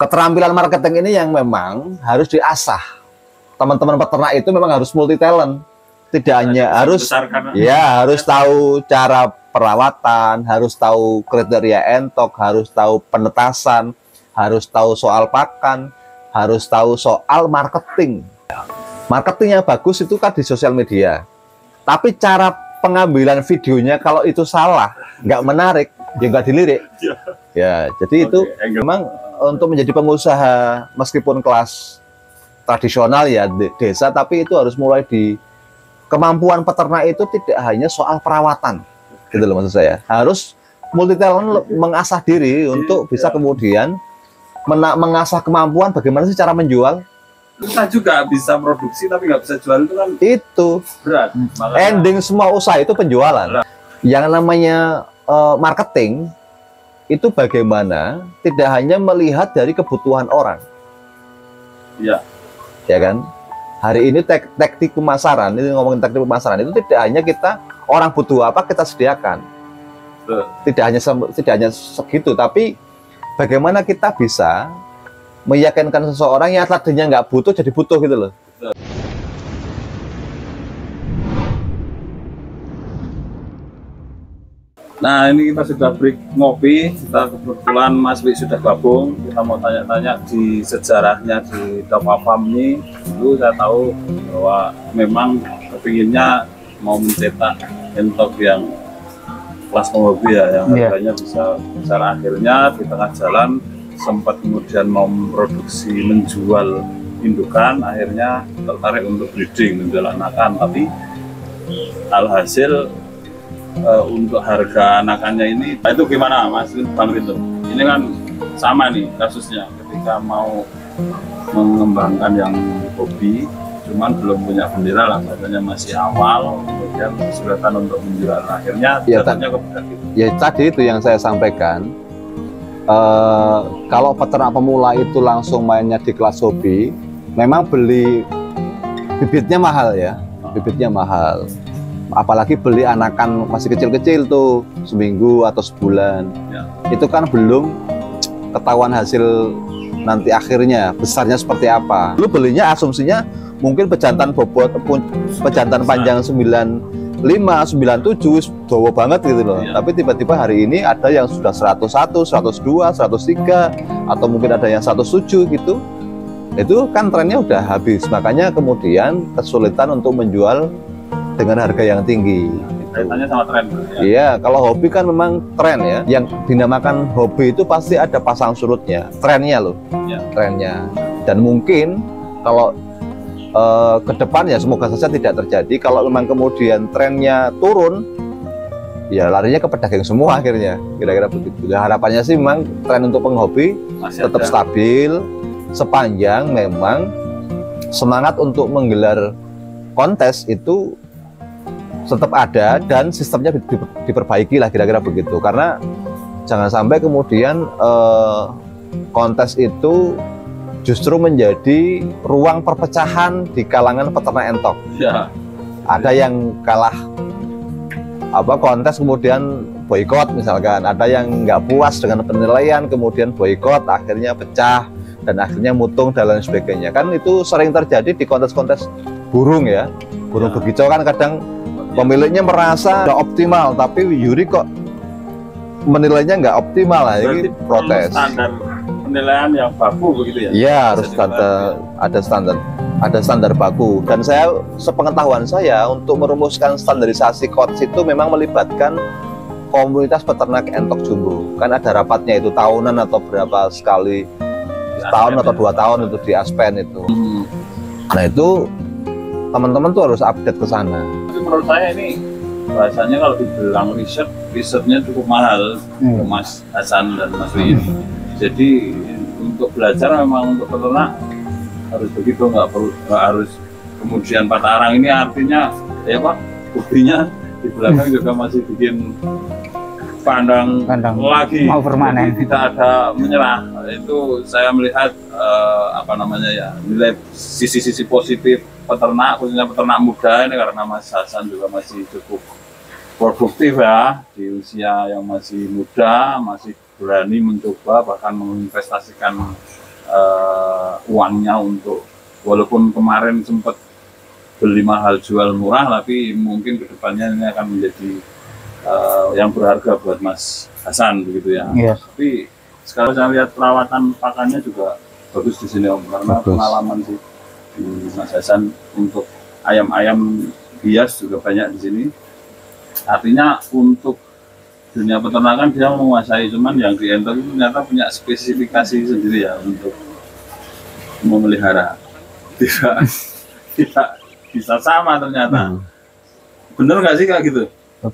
keterampilan marketing ini yang memang harus diasah. Teman-teman peternak itu memang harus multi talent. Tidak hanya harus harus tahu cara perawatan, harus tahu kriteria entok, harus tahu penetasan, harus tahu soal pakan, harus tahu soal marketing. Marketing yang bagus itu kan di sosial media. Tapi cara pengambilan videonya kalau itu salah, nggak menarik, ya nggak dilirik. Ya, jadi itu memang untuk menjadi pengusaha meskipun kelas tradisional ya desa, tapi itu harus mulai di kemampuan peternak itu tidak hanya soal perawatan, gitu loh maksud saya. Harus multi talent, mengasah diri untuk bisa kemudian mengasah kemampuan bagaimana sih cara menjual. Kita juga bisa produksi tapi nggak bisa jual, itu kan itu berat. Ending semua usaha itu penjualan. Berat. Yang namanya marketing itu bagaimana tidak hanya melihat dari kebutuhan orang. Iya. Ya kan? Hari ini teknik pemasaran, ini ngomongin teknik pemasaran itu tidak hanya kita orang butuh apa kita sediakan. Tidak hanya segitu, tapi bagaimana kita bisa meyakinkan seseorang yang tadinya nggak butuh jadi butuh gitu loh. Nah, ini kita sudah break ngopi. Kita kebetulan Mas Wi sudah gabung. Kita mau tanya-tanya di sejarahnya di Dava Farm ini. Dulu saya tahu bahwa memang kepinginnya mau mencetak entok yang kelas penghobi ya, yang harganya bisa besar. Akhirnya di tengah jalan sempat kemudian mau memproduksi, menjual indukan. Akhirnya tertarik untuk breeding, menjual anakan. Tapi alhasil untuk harga anakannya ini, itu gimana Mas Bang Rinto? Ini kan sama nih kasusnya, ketika mau mengembangkan yang hobi, cuman belum punya bendera lah, katanya masih awal, kemudian kesulitan untuk menjual. Akhirnya jatuhnya kepada gitu. Ya tadi itu yang saya sampaikan, kalau peternak pemula itu langsung mainnya di kelas hobi, memang beli bibitnya mahal ya, bibitnya mahal. Apalagi beli anakan masih kecil-kecil tuh, seminggu atau sebulan ya. Itu kan belum ketahuan hasil nanti akhirnya besarnya seperti apa. Lu belinya asumsinya mungkin pejantan bobot, pejantan panjang 95, 97 dawa banget gitu loh ya. Tapi tiba-tiba hari ini ada yang sudah 101, 102, 103 atau mungkin ada yang 107 gitu. Itu kan trennya udah habis, makanya kemudian kesulitan untuk menjual dengan harga yang tinggi. Kaitannya sama tren ya? Iya, kalau hobi kan memang tren ya. Yang dinamakan hobi itu pasti ada pasang surutnya, trennya loh ya. Trennya. Dan mungkin kalau ke depan ya semoga saja tidak terjadi. Kalau memang kemudian trennya turun, ya larinya ke pedagang semua akhirnya. Kira-kira begitu. Nah, harapannya sih memang tren untuk penghobi masih tetap stabil, sepanjang memang semangat untuk menggelar kontes itu tetap ada dan sistemnya diperbaiki lah, kira-kira begitu. Karena jangan sampai kemudian kontes itu justru menjadi ruang perpecahan di kalangan peternak entok ya. Ada yang kalah kontes kemudian boikot misalkan, ada yang nggak puas dengan penilaian kemudian boikot, akhirnya pecah dan akhirnya mutung dan lain sebagainya. Kan itu sering terjadi di kontes-kontes burung ya, burung ya. Begicau kan kadang pemiliknya merasa udah optimal, tapi Yuri kok menilainya nggak optimal lah, ini protes. Standar penilaian yang baku begitu ya? Iya, harus ada standar baku. Dan saya sepengetahuan saya untuk merumuskan standarisasi coach itu memang melibatkan komunitas peternak entok jumbo. Kan ada rapatnya itu tahunan atau berapa sekali, setahun atau 2 tahun itu di Aspen itu. Nah itu teman-teman tuh harus update ke sana. Menurut saya ini bahasanya kalau dibilang risetnya cukup mahal ke Mas Hasan dan Mas Wi ini. Jadi untuk belajar memang untuk peternak harus begitu, nggak harus kemudian patah arang. Ini artinya ya Pak, buktinya di belakang juga masih bikin pandang lagi, mau permanen. Tidak ada menyerah. Itu saya melihat nilai sisi-sisi positif peternak, khususnya peternak muda ini, karena Mas Hasan juga masih cukup produktif ya di usia yang masih muda, masih berani mencoba bahkan menginvestasikan uangnya untuk, walaupun kemarin sempat beli mahal jual murah, tapi mungkin kedepannya ini akan menjadi yang berharga buat Mas Hasan begitu ya. Iya. Tapi sekarang saya lihat perawatan pakannya juga bagus di sini Om, karena Bagus. pengalaman sih di Mas Hasan untuk ayam-ayam hias juga banyak di sini. Artinya untuk dunia peternakan dia menguasai, cuman yang di Entok itu ternyata punya spesifikasi sendiri ya untuk memelihara. Tidak bisa sama ternyata. Bener nggak sih kayak gitu?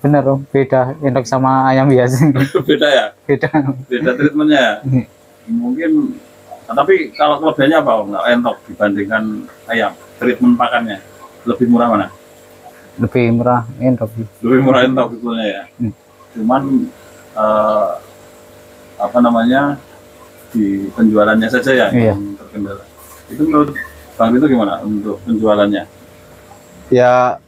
Bener Om, beda Entok sama ayam biasa. Beda ya? Beda treatmentnya. Mungkin, tapi kalau kelebihannya apa Om? Entok dibandingkan ayam, treatment pakannya lebih murah mana? Lebih murah Entok. Lebih murah Entok sebetulnya ya. Cuman apa namanya, di penjualannya saja ya Iya. yang terkendala. Itu menurut Bang itu gimana untuk penjualannya? Ya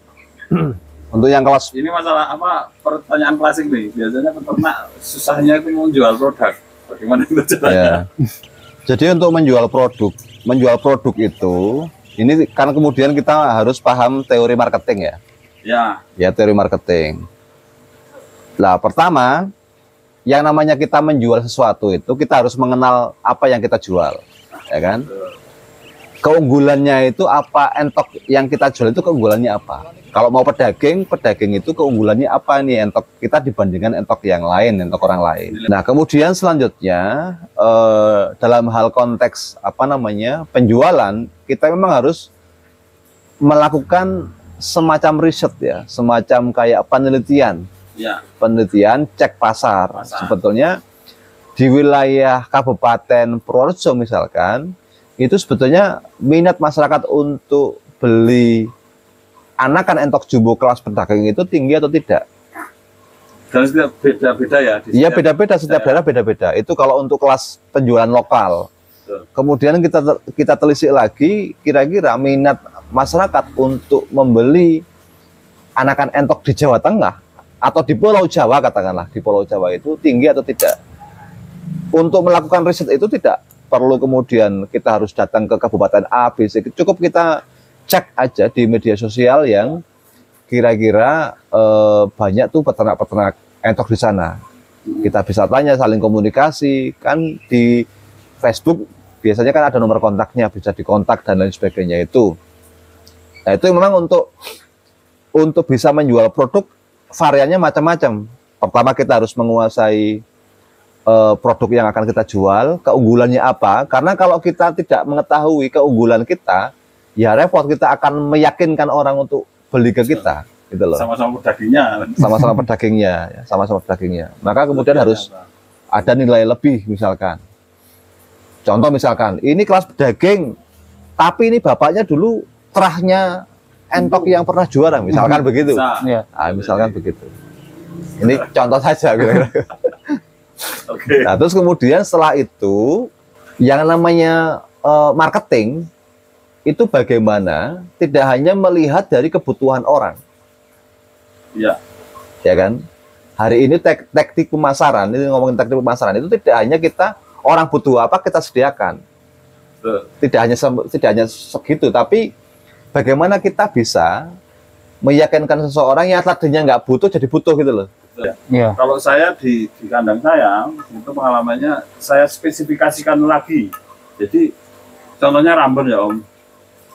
untuk yang kelas Ini masalah apa, pertanyaan klasik nih. Biasanya peternak susahnya itu mau jual produk. Bagaimana itu caranya? ya. Jadi untuk menjual produk itu ini kan kemudian kita harus paham teori marketing ya. Ya, Ya, teori marketing. Nah, pertama yang namanya kita menjual sesuatu itu kita harus mengenal apa yang kita jual, ya kan? Keunggulannya itu apa, entok yang kita jual itu keunggulannya apa? Kalau mau pedaging itu keunggulannya apa nih entok kita dibandingkan entok yang lain, entok orang lain. Nah, kemudian selanjutnya dalam hal konteks apa namanya penjualan, kita memang harus melakukan semacam riset ya, semacam kayak penelitian, ya, cek pasar. Pasar. Sebetulnya di wilayah Kabupaten Purworejo misalkan, itu sebetulnya minat masyarakat untuk beli anakan entok jumbo kelas pedaging itu tinggi atau tidak? dan setiap beda-beda ya. Di Iya, setiap- beda-beda, setiap daerah beda-beda. Itu kalau untuk kelas penjualan lokal. Betul. Kemudian kita telisik lagi kira-kira minat masyarakat untuk membeli anakan entok di Jawa Tengah atau di Pulau Jawa, katakanlah di Pulau Jawa itu tinggi atau tidak. Untuk melakukan riset itu tidak perlu kemudian kita harus datang ke Kabupaten A, B, C. Cukup kita cek aja di media sosial yang kira-kira banyak tuh peternak-peternak entok di sana. Kita bisa tanya, saling komunikasi, kan di Facebook biasanya kan ada nomor kontaknya, bisa dikontak dan lain sebagainya itu. Nah, itu memang untuk bisa menjual produk variannya macam-macam. Pertama kita harus menguasai produk yang akan kita jual, keunggulannya apa? Karena kalau kita tidak mengetahui keunggulan kita, ya repot, kita akan meyakinkan orang untuk beli ke kita, gitu loh. Sama-sama pedagingnya. Sama-sama pedagingnya, ya, sama-sama pedagingnya. Maka kemudian harus ada nilai lebih misalkan. Contoh misalkan, ini kelas pedaging, tapi ini bapaknya dulu terahnya entok yang pernah juara, misalkan begitu. Bisa. Iya. Ah, misalkan begitu. Ini contoh saja kira-kira. Oke. Nah, terus kemudian setelah itu yang namanya marketing itu bagaimana tidak hanya melihat dari kebutuhan orang, Iya. ya kan? Hari ini teknik pemasaran, ini ngomongin teknik pemasaran itu tidak hanya kita orang butuh apa kita sediakan, Betul. tidak hanya segitu, tapi bagaimana kita bisa meyakinkan seseorang yang tadinya nggak butuh jadi butuh gitu loh. Iya. Kalau saya di kandang saya, itu pengalamannya saya spesifikasikan lagi. Jadi contohnya rambon ya Om.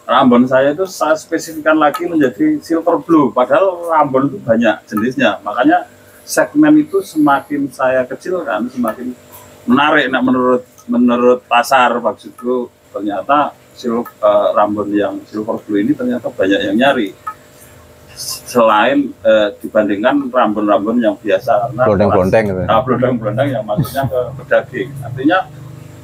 Rambon saya itu saya spesifikkan lagi menjadi silver blue. Padahal rambon itu banyak jenisnya. Makanya segmen itu semakin saya kecilkan, semakin menarik. Nah, menurut pasar maksudku ternyata rambon yang silver blue ini ternyata banyak yang nyari. Selain dibandingkan rambon-rambon yang biasa, karena Blondeng-blondeng gitu. blondeng-blondeng yang maksudnya ke pedaging. Artinya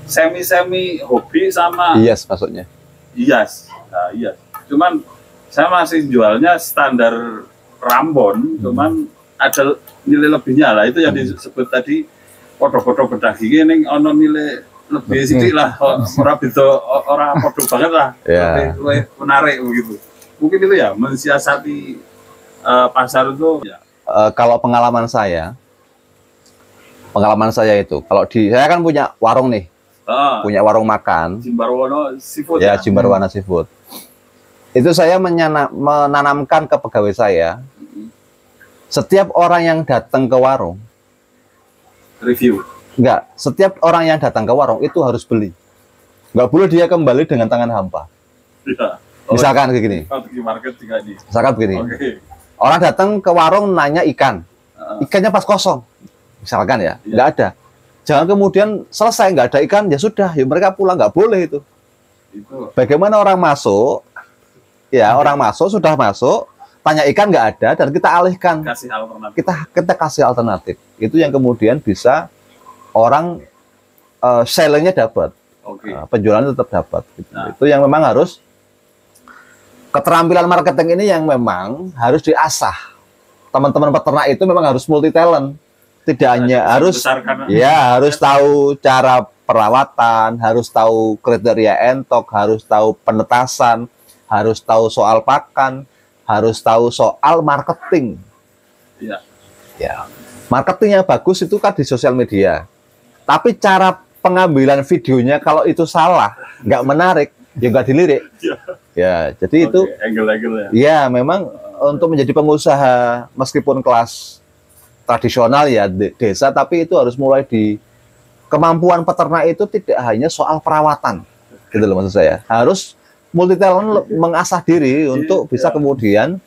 semi hobi sama Yes, maksudnya. hias. Nah, hias. Cuman saya masih jualnya standar rambon, cuman ada nilai lebihnya lah. Itu yang disebut tadi foto-foto pedaging ini ono nilai lebih sedikit lah. Orang itu orang produk banget lah. Ya. Lebih menarik begitu. Mungkin itu ya mensiasati pasar itu ya. Kalau pengalaman saya itu, kalau saya kan punya warung nih, punya warung makan. Jimbarwono Seafood Ya, Jimbarwana Seafood. Itu saya menanamkan ke pegawai saya, setiap orang yang datang ke warung, review. enggak, setiap orang yang datang ke warung itu harus beli. Enggak boleh dia kembali dengan tangan hampa. Ya. Misalkan kayak gini. Strategi market juga nih. Misalkan begini. Oke. Orang datang ke warung nanya ikan. Ikannya pas kosong. Misalkan ya, enggak ada. Jangan kemudian selesai nggak ada ikan, ya sudah, ya mereka pulang, nggak boleh itu. Bagaimana orang masuk, ya orang masuk, sudah masuk, tanya ikan nggak ada, dan kita alihkan. Kasih alternatif. Kita kasih alternatif. Itu yang kemudian bisa orang sellingnya dapat. Penjualannya tetap dapat. Gitu. Nah. Itu yang memang harus, keterampilan marketing ini yang memang harus diasah. Teman-teman peternak itu memang harus multi talent. Tidak hanya harus harus tahu cara perawatan, harus tahu kriteria entok, harus tahu penetasan, harus tahu soal pakan, harus tahu soal marketing. Ya. Marketingnya bagus itu kan di sosial media. Tapi cara pengambilan videonya kalau itu salah, nggak menarik, ya nggak dilirik. Ya, jadi itu angle-angle ya memang untuk menjadi pengusaha meskipun kelas tradisional ya desa, tapi itu harus mulai di kemampuan peternak itu tidak hanya soal perawatan, gitu loh maksud saya. Harus multi talent, mengasah diri untuk bisa kemudian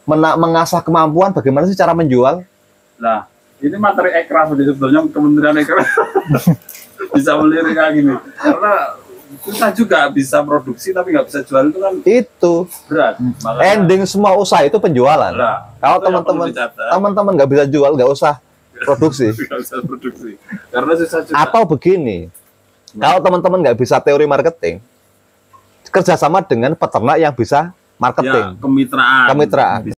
mengasah kemampuan bagaimana sih cara menjual. Nah, ini materi ekraf sebetulnya Kementerian Ekraf bisa melirik kayak gini, karena susah juga bisa produksi tapi nggak bisa jual, itu kan itu berat. Makanya, ending semua usaha itu penjualan. Nah, kalau teman-teman nggak bisa jual, nggak usah produksi. Nggak usah produksi karena susah juga. Atau begini, kalau teman-teman nggak bisa teori marketing, kerjasama dengan peternak yang bisa marketing, ya, kemitraan.